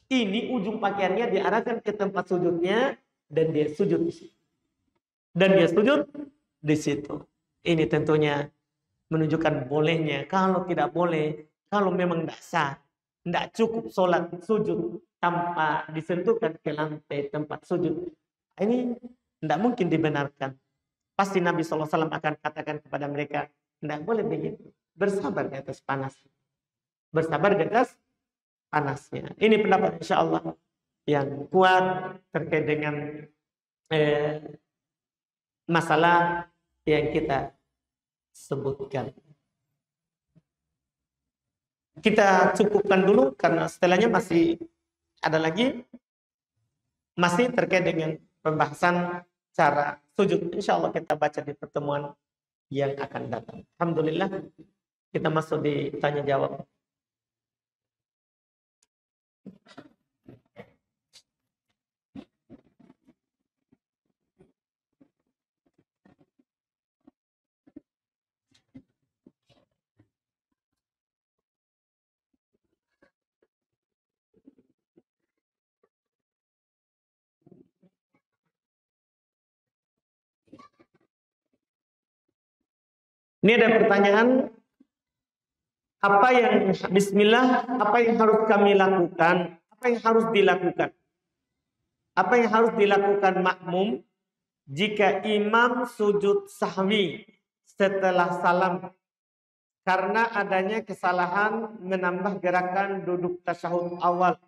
Ini ujung pakaiannya diarahkan ke tempat sujudnya dan dia sujud di situ. Ini tentunya menunjukkan bolehnya. Kalau tidak boleh, kalau memang tidak sah, tidak cukup sholat sujud tanpa disentuhkan ke lantai tempat sujud, ini tidak mungkin dibenarkan. Pasti Nabi SAW akan katakan kepada mereka, tidak boleh begitu. Bersabar di atas panas. Bersabar di atas panasnya. Ini pendapat insya Allah yang kuat terkait dengan masalah yang kita sebutkan. Kita cukupkan dulu karena setelahnya masih ada lagi, masih terkait dengan pembahasan cara sujud. Insya Allah kita baca di pertemuan yang akan datang. Alhamdulillah, kita masuk di tanya jawab. Ini ada pertanyaan Apa yang bismillah, apa yang harus kami lakukan, apa yang harus dilakukan. Apa yang harus dilakukan makmum jika imam sujud sahwi setelah salam karena adanya kesalahan menambah gerakan duduk tasyahud awal.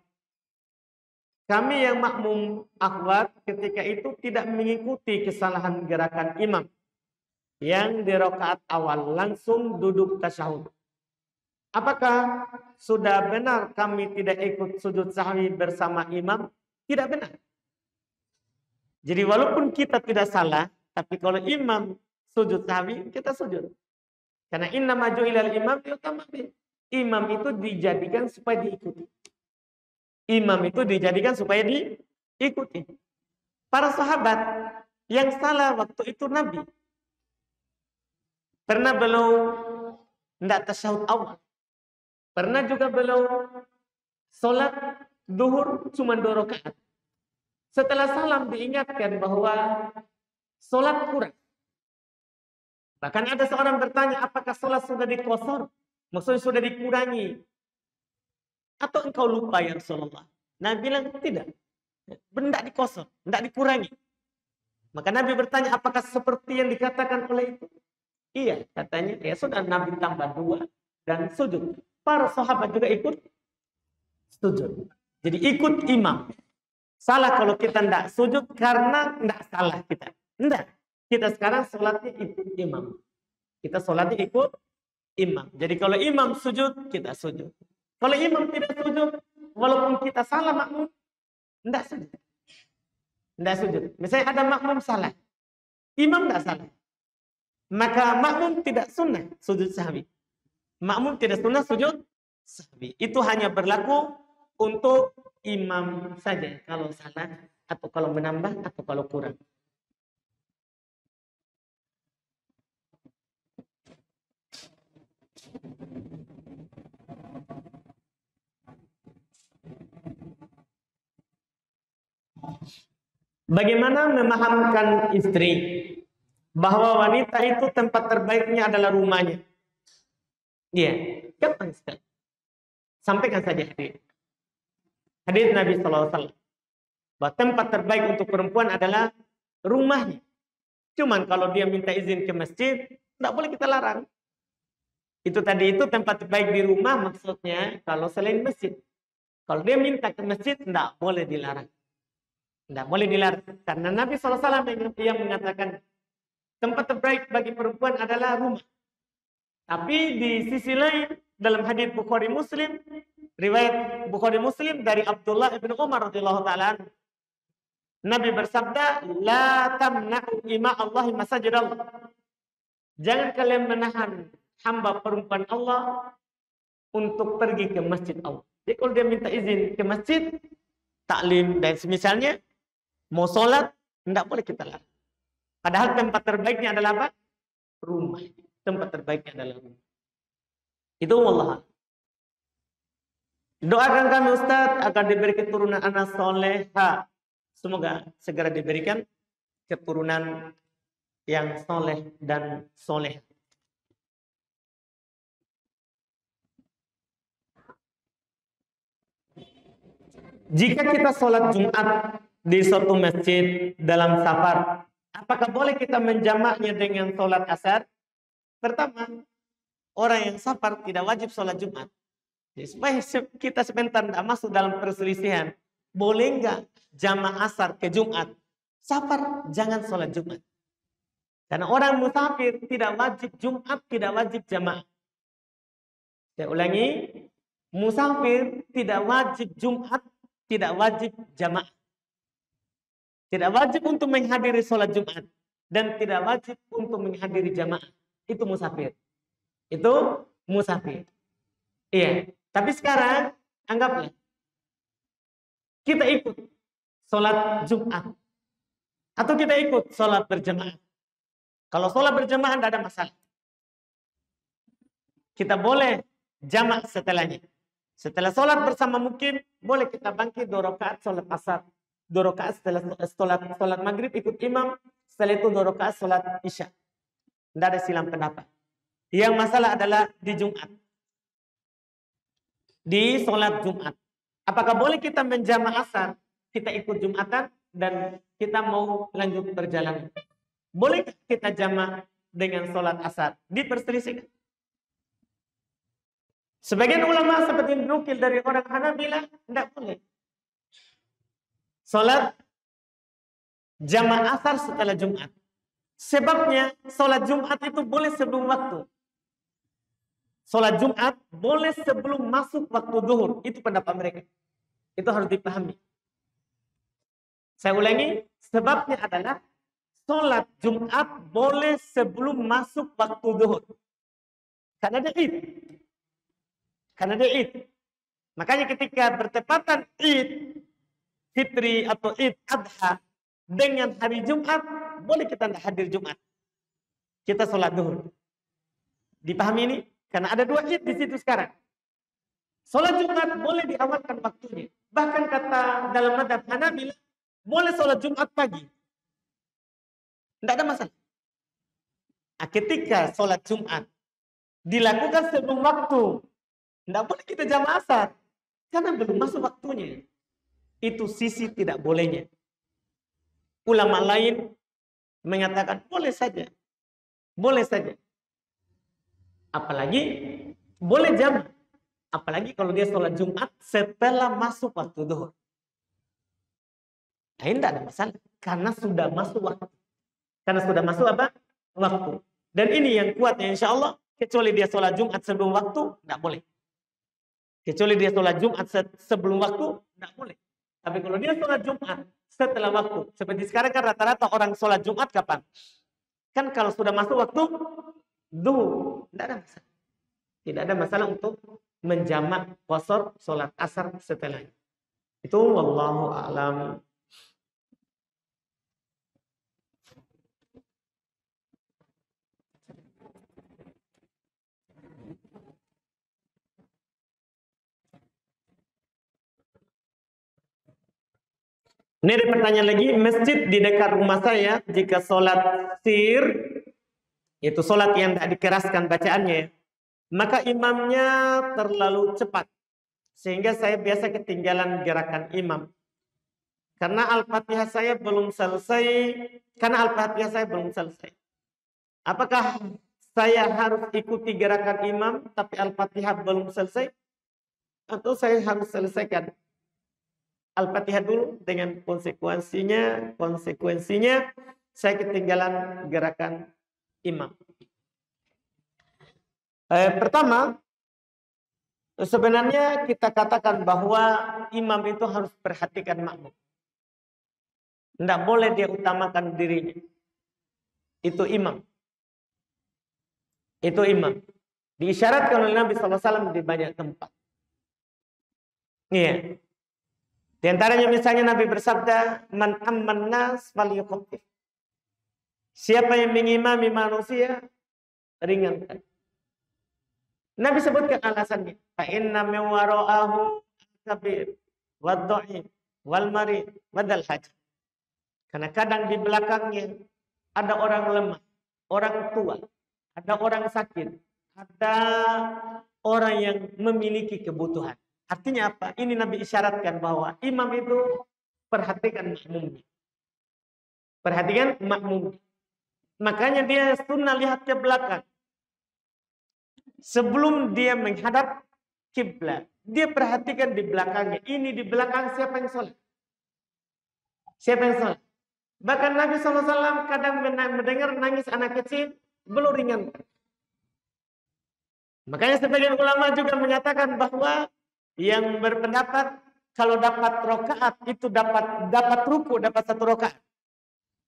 Kami yang makmum akhwat ketika itu tidak mengikuti kesalahan gerakan imam yang di rakaat awal langsung duduk tasyahud. Apakah sudah benar kami tidak ikut sujud sahwi bersama imam? Tidak benar. Jadi walaupun kita tidak salah, tapi kalau imam sujud sahwi, kita sujud. Karena inna maju ilal imam yutamabi. Imam itu dijadikan supaya diikuti. Imam itu dijadikan supaya diikuti. Para sahabat yang salah waktu itu Nabi. Pernah beliau tidak tasyahud awal. Pernah juga beliau sholat duhur cuma 2 rakaat. Setelah salam diingatkan bahwa sholat kurang. Bahkan ada seorang bertanya, apakah sholat sudah dikosor? Maksudnya sudah dikurangi. Atau engkau lupa ya Rasulullah? Nabi bilang tidak. Benda dikosor, tidak dikurangi. Maka Nabi bertanya, apakah seperti yang dikatakan oleh itu? Iya, katanya. Ya sudah, Nabi tambah 2 dan sujud. Para sahabat juga ikut sujud. Jadi ikut imam. Salah kalau kita tidak sujud karena tidak salah kita. Tidak. Kita sekarang sholatnya ikut imam. Kita sholatnya ikut imam. Jadi kalau imam sujud, kita sujud. Kalau imam tidak sujud, walaupun kita salah makmum, tidak sujud. Tidak sujud. Misalnya ada makmum salah. Imam tidak salah. Maka makmum tidak sunnah sujud sahwi. Makmum tidak sunnah sujud sahwi. Itu hanya berlaku untuk imam saja. Kalau salah, atau kalau menambah, atau kalau kurang. Bagaimana memahamkan istri bahwa wanita itu tempat terbaiknya adalah rumahnya? Iya, gampang sekali. Sampaikan saja hadis Nabi SAW. Bahwa tempat terbaik untuk perempuan adalah rumahnya. Cuman kalau dia minta izin ke masjid, tidak boleh kita larang. Itu tadi itu tempat terbaik di rumah maksudnya kalau selain masjid. Kalau dia minta ke masjid, tidak boleh dilarang. Tidak boleh dilarang. Karena Nabi SAW yang mengatakan tempat terbaik bagi perempuan adalah rumah. Tapi di sisi lain, dalam hadis Bukhari Muslim, riwayat Bukhari Muslim dari Abdullah ibn Umar radhiyallahu ta'ala, Nabi bersabda, La tamna'u ima Allahi masajidallah. Jangan kalian menahan hamba perempuan Allah untuk pergi ke masjid Allah. Jadi kalau dia minta izin ke masjid, taklim dan semisalnya, mau sholat, tidak boleh kita larang. Padahal tempat terbaiknya adalah apa? Rumah. Tempat terbaiknya adalah rumah. Itu wallah. Doakan kami Ustaz agar diberi keturunan anak soleha. Semoga segera diberikan keturunan yang soleh dan soleh. Jika kita sholat Jumat di suatu masjid dalam safar, apakah boleh kita menjamaknya dengan sholat asar? Pertama, orang yang safar tidak wajib sholat Jumat. Jadi, supaya kita sebentar tidak masuk dalam perselisihan, boleh nggak jamak asar ke Jumat? Safar jangan sholat Jumat. Karena orang musafir tidak wajib Jumat, tidak wajib jamaah. Saya ulangi, musafir tidak wajib Jumat, tidak wajib jamaah. Tidak wajib untuk menghadiri sholat Jumat. Dan tidak wajib untuk menghadiri jamaah. Itu musafir. Itu musafir. Iya. Tapi sekarang, anggaplah. Kita ikut sholat Jumat. Atau kita ikut sholat berjamaah. Kalau sholat berjamaah tidak ada masalah. Kita boleh jamaah setelahnya. Setelah sholat bersama mungkin, boleh kita bangkit 2 rakaat sholat asar. 2 rakaat setelah sholat maghrib ikut imam. Setelah itu 2 rakaat sholat isya. Tidak ada silang pendapat. Yang masalah adalah di Jumat. di sholat Jumat. Apakah boleh kita menjama' asar, kita ikut Jumatan, dan kita mau lanjut perjalanan? Boleh kita jama' dengan sholat asar? Diperselisihkan. Sebagian ulama seperti dinukil dari orang Hanabilah, tidak boleh. Sholat jama' asar setelah Jumat. Sebabnya sholat Jumat itu boleh sebelum waktu. Sholat Jumat boleh sebelum masuk waktu zuhur. Itu pendapat mereka. Itu harus dipahami. Saya ulangi, sebabnya adalah sholat Jumat boleh sebelum masuk waktu zuhur. Karena dia Id. Karena dia Id. Makanya ketika bertepatan Id Fitri atau Id Adha dengan hari Jumat, boleh kita tidak hadir Jumat. Kita sholat zuhur. Dipahami ini? Karena ada dua Id di situ sekarang. Sholat Jumat boleh diawalkan waktunya. Bahkan kata dalam madhab Hanabilah, boleh sholat Jumat pagi. Tidak ada masalah. Nah, ketika sholat Jumat dilakukan sebelum waktu, tidak boleh kita jama' asar. Karena belum masuk waktunya. Itu sisi tidak bolehnya. Ulama lain mengatakan boleh saja. Boleh saja. Apalagi boleh jam. Apalagi kalau dia sholat Jumat setelah masuk waktu zuhur. Nah, ini tidak ada masalah. Karena sudah masuk waktu. Karena sudah masuk apa? Waktu. Dan ini yang kuatnya insya Allah. Kecuali dia sholat Jumat sebelum waktu, tidak boleh. Kecuali dia sholat Jumat sebelum waktu, tidak boleh. Tapi kalau dia sholat Jumat setelah waktu. Seperti sekarang kan rata-rata orang sholat Jumat kapan? Kan kalau sudah masuk waktu zuhur, tidak ada masalah. Tidak ada masalah untuk menjamak qasar sholat asar setelahnya. Itu wallahu a'lam. Ini ada pertanyaan lagi, masjid di dekat rumah saya jika sholat sir, yaitu sholat yang tidak dikeraskan bacaannya, maka imamnya terlalu cepat. Sehingga saya biasa ketinggalan gerakan imam. Karena Al-Fatihah saya belum selesai. Apakah saya harus ikuti gerakan imam tapi Al-Fatihah belum selesai? Atau saya harus selesaikan Al-Fatihah dulu dengan konsekuensinya saya ketinggalan gerakan imam. Pertama, sebenarnya kita katakan bahwa imam itu harus perhatikan makmum. Tidak boleh dia utamakan dirinya. Itu imam. Itu imam. Diisyaratkan oleh Nabi SAW di banyak tempat. Iya. Di antaranya misalnya Nabi bersabda, "Man amman nas falyukhaffif." Siapa yang mengimami manusia, ringankan. Nabi sebutkan alasannya, "Fa inna min wara'ahu kabir wad-dha'if wal marid wadal haj." Karena kadang di belakangnya ada orang lemah, orang tua, ada orang sakit, ada orang yang memiliki kebutuhan. Artinya apa? Ini Nabi isyaratkan bahwa imam itu perhatikan makmumnya. Perhatikan makmumnya. Makanya dia sunnah lihat ke belakang. Sebelum dia menghadap kiblat, dia perhatikan di belakangnya. Ini di belakang siapa yang sholat? Siapa yang sholat? Bahkan Nabi SAW kadang mendengar nangis anak kecil, belum ringan. Makanya sebagian ulama juga menyatakan bahwa yang berpendapat kalau dapat rokaat itu dapat ruku, dapat satu rokaat.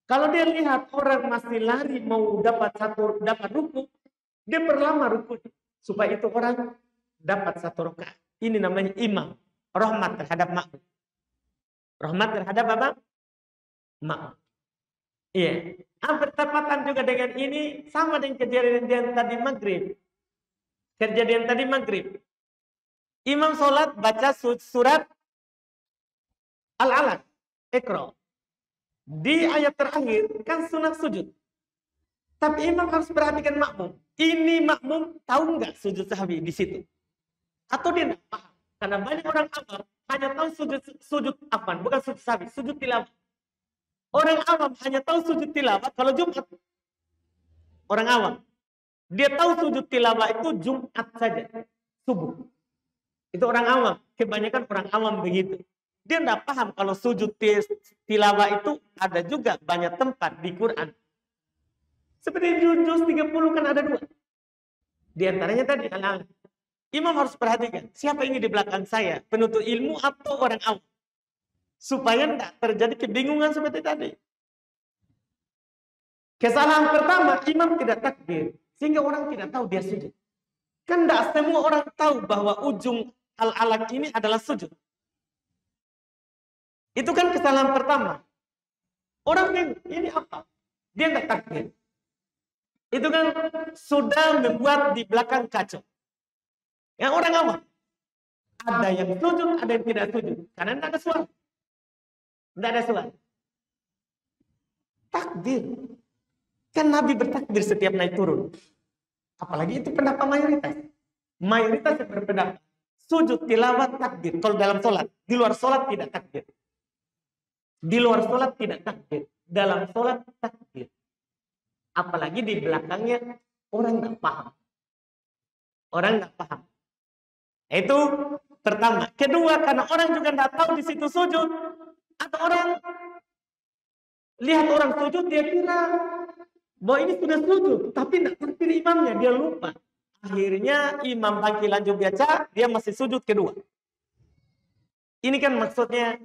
Kalau dia lihat orang masih lari mau dapat ruku, dia perlama ruku supaya itu orang dapat satu rokaat. Ini namanya imam, rahmat terhadap makmum. Rahmat terhadap apa? Makmum. Iya. Bertepatan juga dengan ini sama dengan kejadian tadi maghrib. Kejadian tadi maghrib. Imam sholat baca surat Al-Alaq, Iqra. Di ayat terakhir kan sunat sujud. Tapi imam harus perhatikan makmum. Ini makmum tahu nggak sujud sahwi di situ? Atau dia nggak paham? Karena banyak orang awam hanya tahu sujud afwan, bukan sujud sahwi, sujud tilawah. Orang awam hanya tahu sujud tilawah kalau Jumat. Orang awam. Dia tahu sujud tilawah itu Jumat saja, subuh. Itu orang awam. Kebanyakan orang awam begitu. Dia tidak paham kalau sujud tilawah itu ada juga banyak tempat di Quran. Seperti juz 30 kan ada 2. Di antaranya tadi al-alam. Imam harus perhatikan, siapa ini di belakang saya? Penuntut ilmu atau orang awam? Supaya tidak terjadi kebingungan seperti tadi. Kesalahan pertama, imam tidak takbir. Sehingga orang tidak tahu dia sujud. Kan tidak semua orang tahu bahwa ujung al-alaq ini adalah sujud. Itu kan kesalahan pertama. Orang bingung, ini apa? Dia tidak takbir. Itu kan sudah membuat di belakang kacau. Yang orang awam. Ada yang sujud, ada yang tidak sujud. Karena tidak ada suara. Tidak ada suara. Takbir. Kan Nabi bertakbir setiap naik turun. Apalagi itu pendapat mayoritas. Mayoritas yang berpendapat. Sujud, tilawat, takbir. Kalau dalam sholat. Di luar sholat tidak takbir. Di luar sholat tidak takbir. Dalam sholat takbir. Apalagi di belakangnya orang tidak paham. Orang tidak paham. Itu pertama. Kedua, karena orang juga tidak tahu di situ sujud. Atau orang lihat orang sujud, dia kira bahwa ini sudah sujud. Tapi tidak takbir imamnya, dia lupa. Akhirnya imam bangkit lanjut baca, dia masih sujud kedua. Ini kan maksudnya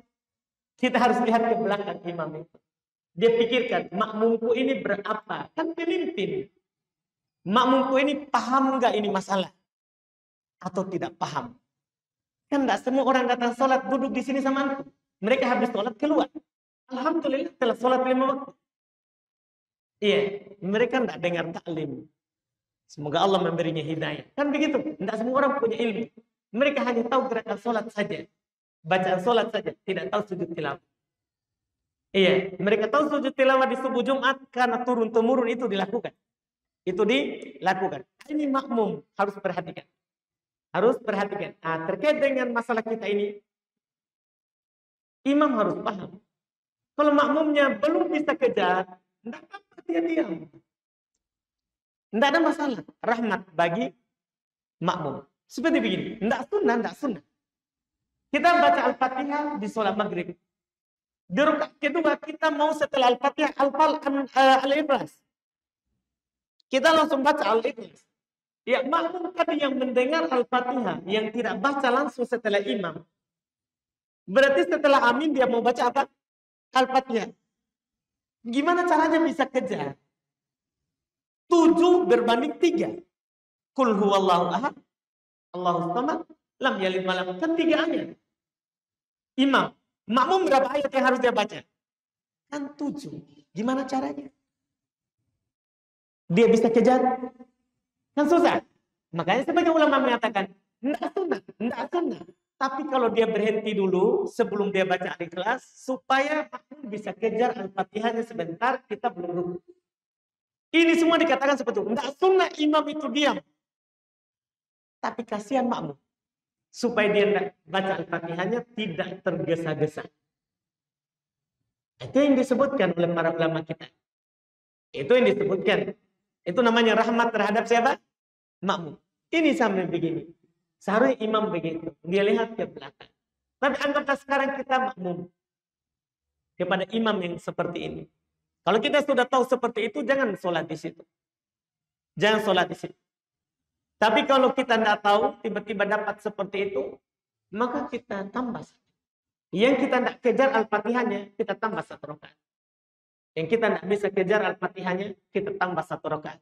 kita harus lihat ke belakang imam itu. Dia pikirkan, makmumku ini berapa? Kan pemimpin. Makmumku ini paham nggak ini masalah? Atau tidak paham? Kan tidak semua orang datang sholat duduk di sini sama aku. Mereka habis sholat keluar. Alhamdulillah telah sholat 5 waktu. Iya, mereka tidak dengar taklim. Semoga Allah memberinya hidayah. Kan begitu. Tidak semua orang punya ilmu. Mereka hanya tahu gerakan sholat saja. Bacaan sholat saja. Tidak tahu sujud tilawah. Iya, mereka tahu sujud tilawah di subuh Jumat karena turun-temurun itu dilakukan. Itu dilakukan. Ini makmum harus perhatikan. Harus perhatikan. Nah, terkait dengan masalah kita ini, imam harus paham. Kalau makmumnya belum bisa kejar, tidak apa-apa dia diam. Tidak ada masalah. Rahmat bagi makmum. Seperti begini. Tidak sunnah. Kita baca Al-Fatihah di sholat maghrib. Di rakaat kedua kita mau setelah Al-Fatihah Al-Ikhlas. Kita langsung baca Al-Ikhlas. Ya, makmum tadi yang mendengar Al-Fatihah yang tidak baca langsung setelah imam. Berarti setelah amin dia mau baca apa? Al-Fatihah. Gimana caranya bisa kejar? 7 berbanding 3. Qul huwallahu ahad. Allahus samad. Lam yalid walam. Kan 3 ayat. Imam. Makmum berapa ayat yang harus dia baca? Kan 7. Gimana caranya? Dia bisa kejar? Kan susah. Makanya sebagian ulama mengatakan, tidak sunnah. Tapi kalau dia berhenti dulu sebelum dia baca Al-Ikhlas, supaya makmum bisa kejar Al-Fatihahnya sebentar, kita belum ruku. Ini semua dikatakan seperti itu. Tidak sunnah imam itu diam. Tapi kasihan makmum. Supaya dia tidak baca Al-Fatihahnya tidak tergesa-gesa. Itu yang disebutkan oleh para ulama kita. Itu yang disebutkan. Itu namanya rahmat terhadap siapa? Makmum. Ini sampai begini. Seharusnya imam begitu. Dia lihat ke belakang. Tapi anggaplah sekarang kita makmum kepada imam yang seperti ini. Kalau kita sudah tahu seperti itu, jangan sholat di situ. Jangan sholat di situ. Tapi kalau kita tidak tahu, tiba-tiba dapat seperti itu, maka kita tambah. Yang kita tidak kejar Al-Fatihahnya, kita tambah 1 rakaat. Yang kita tidak bisa kejar Al-Fatihahnya, kita tambah 1 rakaat.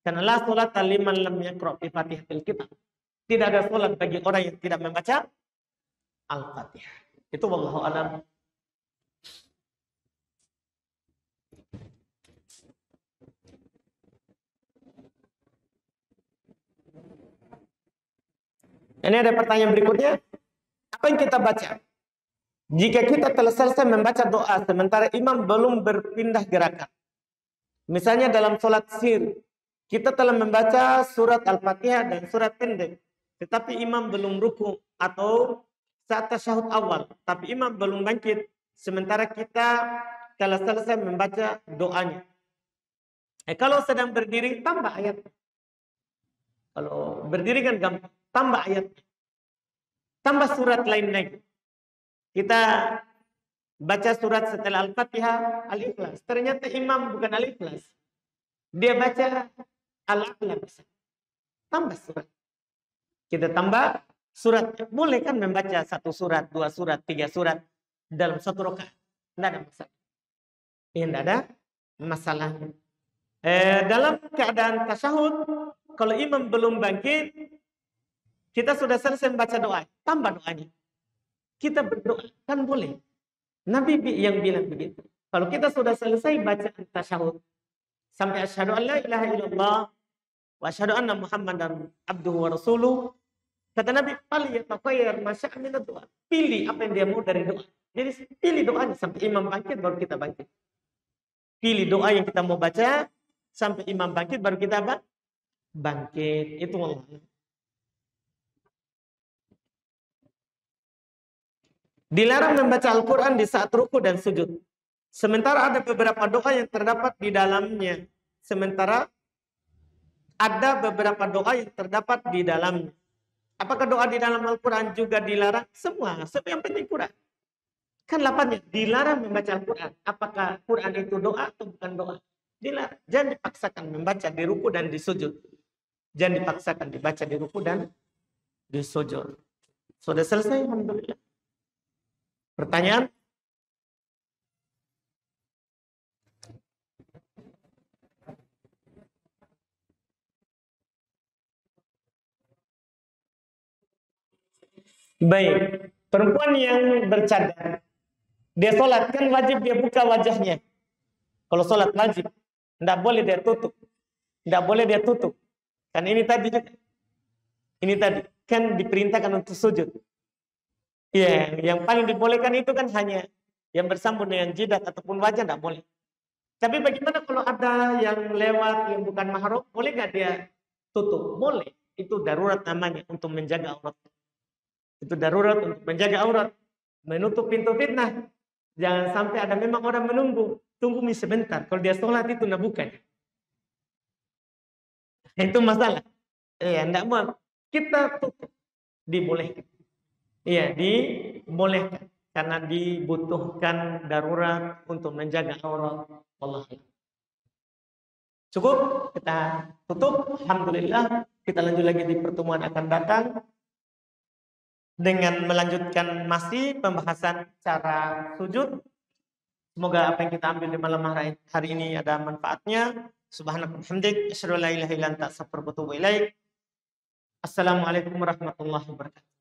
Karena la sholata liman lam yaqra' bi Fatihatil Kitab. Tidak ada sholat bagi orang yang tidak membaca Al-Fatihah. Itu wallahu a'lam. Ini ada pertanyaan berikutnya. Apa yang kita baca? Jika kita telah selesai membaca doa sementara imam belum berpindah gerakan. Misalnya dalam sholat sir, kita telah membaca surat Al-Fatihah dan surat pendek. Tetapi imam belum ruku. atau saat tasyahud awal, tapi imam belum bangkit, sementara kita telah selesai membaca doanya. Kalau sedang berdiri, tambah ayat. Kalau berdiri kan gampang, tambah ayat. Tambah surat lain lagi. Kita baca surat setelah Al-Fatihah, Al-Ikhlas. Ternyata imam bukan Al-Ikhlas. Dia baca Al-A'la. Tambah surat. Kita tambah surat. Boleh kan membaca 1 surat, 2 surat, 3 surat dalam 1 rakaat. Tidak ada masalah. Tidak ada masalah. Dalam keadaan tasyahud, kalau imam belum bangkit, kita sudah selesai membaca doa, tambah doanya. Kita berdoa, kan boleh. Nabi yang bilang begitu. Kalau kita sudah selesai baca tasyahud, sampai asyhadu an la ilaha illallah wa asyhadu anna Muhammadan abduhu wa rasuluh, kata Nabi, "Falyataqayyar ma syaa min doa." Pilih apa yang dia mau dari doa. Jadi pilih doanya sampai imam bangkit baru kita bangkit. Pilih doa yang kita mau baca sampai imam bangkit baru kita apa? Bangkit. Itu Allah. Dilarang membaca Al-Quran di saat ruku dan sujud. Sementara ada beberapa doa yang terdapat di dalamnya. Apakah doa di dalam Al-Quran juga dilarang? Semua. Yang penting Quran. Kan lapangnya, dilarang membaca Al-Quran. Apakah Quran itu doa atau bukan doa? Dilarang. Jangan dipaksakan membaca di ruku dan di sujud. Jangan dipaksakan dibaca di ruku dan di sujud. Sudah selesai, alhamdulillah. Pertanyaan? Baik. Perempuan yang bercadar, dia sholat, kan wajib dia buka wajahnya. Kalau sholat wajib. Tidak boleh dia tutup. Tidak boleh dia tutup. Kan ini tadi juga. Ini tadi. Kan diperintahkan untuk sujud. Ya, yang paling dibolehkan itu kan hanya yang bersambung dengan jidat ataupun wajah, tidak boleh. Tapi bagaimana kalau ada yang lewat yang bukan mahram, boleh nggak dia tutup? Boleh. Itu darurat namanya untuk menjaga aurat. Itu darurat untuk menjaga aurat. Menutup pintu fitnah. Jangan sampai ada memang orang menunggu. Tunggu sebentar. Kalau dia sholat itu nak buka. Itu masalah. Ya, tidak mau. Kita tutup. Dibolehkan. Iya, dibolehkan. Karena dibutuhkan darurat untuk menjaga aurat. Allah. Cukup, kita tutup. Alhamdulillah, kita lanjut lagi di pertemuan akan datang dengan melanjutkan masih pembahasan cara sujud. Semoga apa yang kita ambil di malam hari ini ada manfaatnya. Subhanallah, hamdik, asyhadu an la ilaha illa anta, astaghfiruka wa atubu ilaik. Assalamualaikum warahmatullahi wabarakatuh.